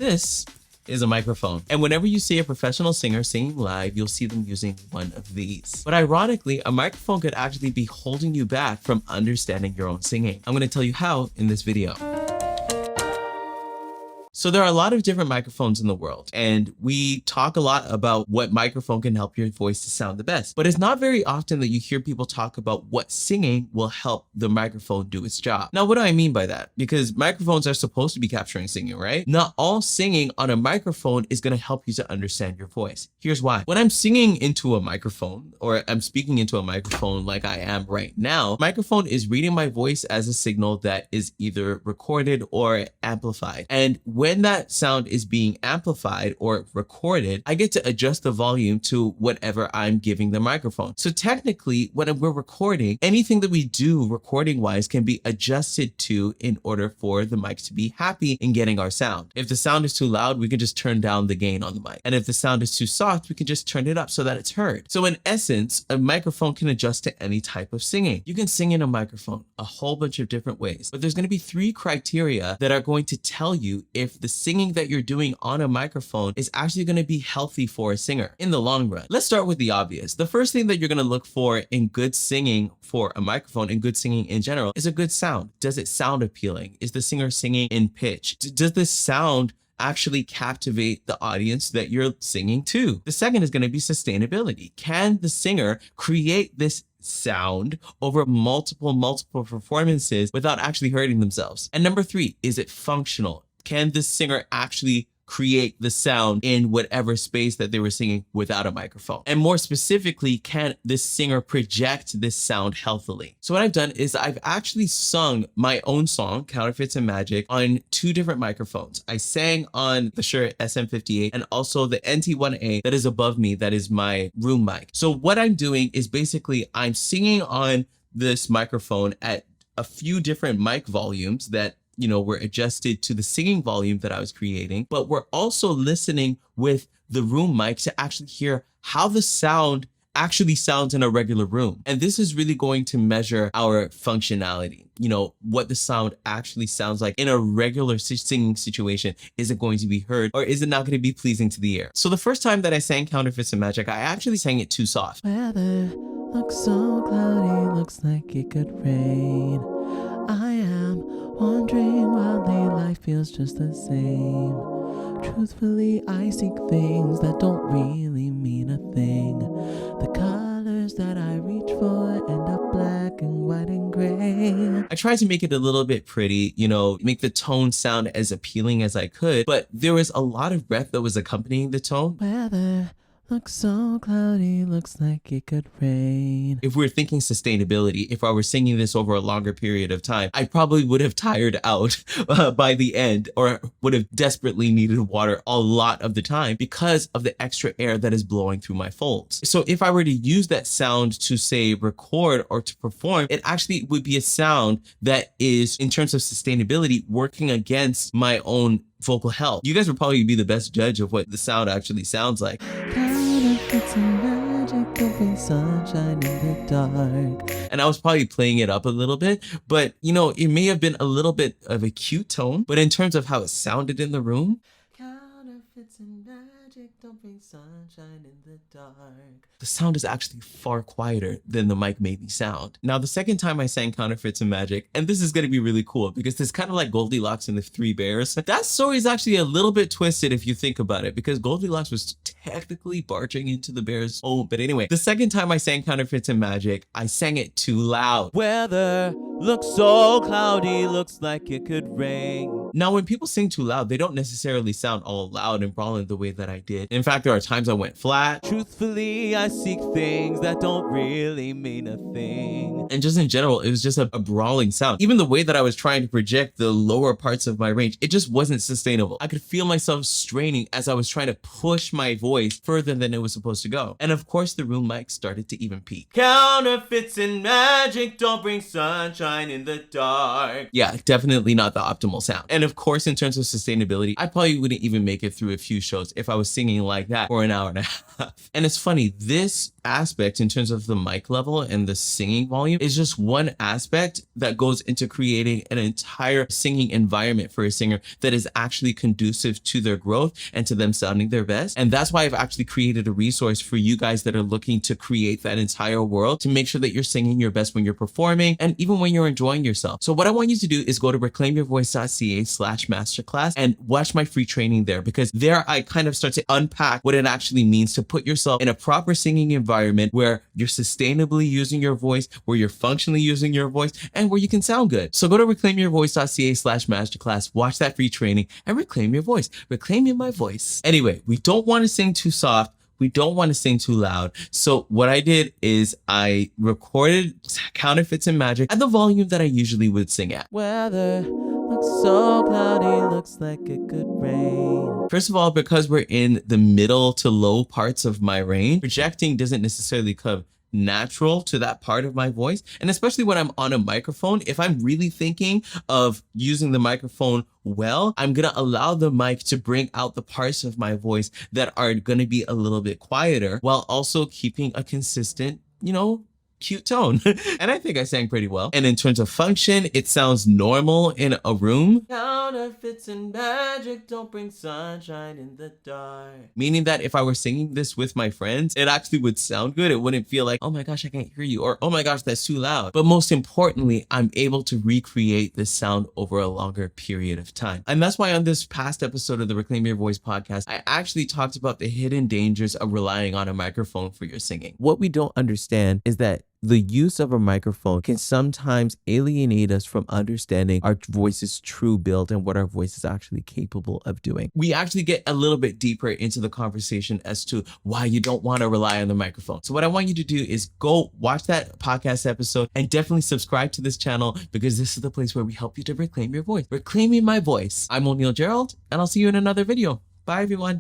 This is a microphone. And whenever you see a professional singer singing live, you'll see them using one of these. But ironically, a microphone could actually be holding you back from understanding your own singing. I'm going to tell you how in this video. So there are a lot of different microphones in the world, and we talk a lot about what microphone can help your voice to sound the best. But it's not very often that you hear people talk about what singing will help the microphone do its job. Now, what do I mean by that? Because microphones are supposed to be capturing singing, right? Not all singing on a microphone is going to help you to understand your voice. Here's why. When I'm singing into a microphone, or I'm speaking into a microphone like I am right now, microphone is reading my voice as a signal that is either recorded or amplified. And when that sound is being amplified or recorded, I get to adjust the volume to whatever I'm giving the microphone. So technically, when we're recording, anything that we do recording wise can be adjusted to in order for the mic to be happy in getting our sound. If the sound is too loud, we can just turn down the gain on the mic. And if the sound is too soft, we can just turn it up so that it's heard. So in essence, a microphone can adjust to any type of singing. You can sing in a microphone a whole bunch of different ways, but there's going to be 3 criteria that are going to tell you if the singing that you're doing on a microphone is actually going to be healthy for a singer in the long run. Let's start with the obvious. The first thing that you're going to look for in good singing for a microphone and good singing in general is a good sound. Does it sound appealing? Is the singer singing in pitch? Does the sound actually captivate the audience that you're singing to? The second is going to be sustainability. Can the singer create this sound over multiple performances without actually hurting themselves? And number 3, is it functional? Can the singer actually create the sound in whatever space that they were singing without a microphone? And more specifically, can this singer project this sound healthily? So what I've done is I've actually sung my own song, Counterfeits and Magic, on 2 different microphones. I sang on the Shure SM58 and also the NT1A that is above me, that is my room mic. So what I'm doing is basically I'm singing on this microphone at a few different mic volumes that were adjusted to the singing volume that I was creating, but we're also listening with the room mic to actually hear how the sound actually sounds in a regular room. And this is really going to measure our functionality. What the sound actually sounds like in a regular singing situation. Is it going to be heard, or is it not going to be pleasing to the ear? So the first time that I sang Counterfeits and Magic, I actually sang it too soft. Weather looks so cloudy, looks like it could rain. I am wondering wildly, life feels just the same. Truthfully, I seek things that don't really mean a thing. The colors that I reach for end up black and white and gray. I tried to make it a little bit pretty, make the tone sound as appealing as I could, but there was a lot of breath that was accompanying the tone. Weather looks so cloudy, looks like it could rain. If we're thinking sustainability, if I were singing this over a longer period of time, I probably would have tired out by the end, or would have desperately needed water a lot of the time because of the extra air that is blowing through my folds. So if I were to use that sound to say record or to perform, it actually would be a sound that is, in terms of sustainability, working against my own vocal health. You guys would probably be the best judge of what the sound actually sounds like. Counterfeits and magic, don't bring sunshine in the dark. And I was probably playing it up a little bit, but it may have been a little bit of a cute tone, but in terms of how it sounded in the room, Counterfeits and magic, don't bring sunshine in the dark. the sound is actually far quieter than the mic made me sound. Now, the second time I sang Counterfeits and Magic, and this is going to be really cool because it's kind of like Goldilocks and the 3 Bears. That story is actually a little bit twisted if you think about it, because Goldilocks was technically barging into the bear's home. But anyway, the second time I sang Counterfeits and Magic, I sang it too loud. Weather looks so cloudy, looks like it could rain. Now, when people sing too loud, they don't necessarily sound all loud and brawling the way that I did. In fact, there are times I went flat. Truthfully, I seek things that don't really mean a thing. And just in general, it was just a brawling sound. Even the way that I was trying to project the lower parts of my range, it just wasn't sustainable. I could feel myself straining as I was trying to push my voice further than it was supposed to go. And of course, the room mic started to even peak. Counterfeits and magic, don't bring sunshine in the dark. Yeah, definitely not the optimal sound. And of course, in terms of sustainability, I probably wouldn't even make it through few shows if I was singing like that for an hour and a half. And it's funny, this aspect in terms of the mic level and the singing volume is just one aspect that goes into creating an entire singing environment for a singer that is actually conducive to their growth and to them sounding their best. And that's why I've actually created a resource for you guys that are looking to create that entire world to make sure that you're singing your best when you're performing and even when you're enjoying yourself. So what I want you to do is go to reclaimyourvoice.ca/masterclass and watch my free training there, because there I kind of start to unpack what it actually means to put yourself in a proper singing environment where you're sustainably using your voice, where you're functionally using your voice, and where you can sound good. So go to reclaimyourvoice.ca/masterclass, watch that free training, and reclaim your voice. Reclaiming my voice. Anyway, we don't want to sing too soft. We don't want to sing too loud. So what I did is I recorded Counterfeits and Magic at the volume that I usually would sing at. Weather looks so cloudy, looks like it could rain. First of all, because we're in the middle to low parts of my range, projecting doesn't necessarily come natural to that part of my voice. And especially when I'm on a microphone, if I'm really thinking of using the microphone well, I'm going to allow the mic to bring out the parts of my voice that are going to be a little bit quieter while also keeping a consistent, cute tone. And I think I sang pretty well. And in terms of function, it sounds normal in a room. Counterfeits and magic don't bring sunshine in the dark. Meaning that if I were singing this with my friends, it actually would sound good. It wouldn't feel like, oh my gosh, I can't hear you, or oh my gosh, that's too loud. But most importantly, I'm able to recreate the sound over a longer period of time. And that's why on this past episode of the Reclaim Your Voice podcast, I actually talked about the hidden dangers of relying on a microphone for your singing. What we don't understand is that the use of a microphone can sometimes alienate us from understanding our voice's true build and what our voice is actually capable of doing. We actually get a little bit deeper into the conversation as to why you don't want to rely on the microphone. So what I want you to do is go watch that podcast episode and definitely subscribe to this channel, because this is the place where we help you to reclaim your voice. Reclaiming my voice. I'm O'Neal Gerald, and I'll see you in another video. Bye, everyone.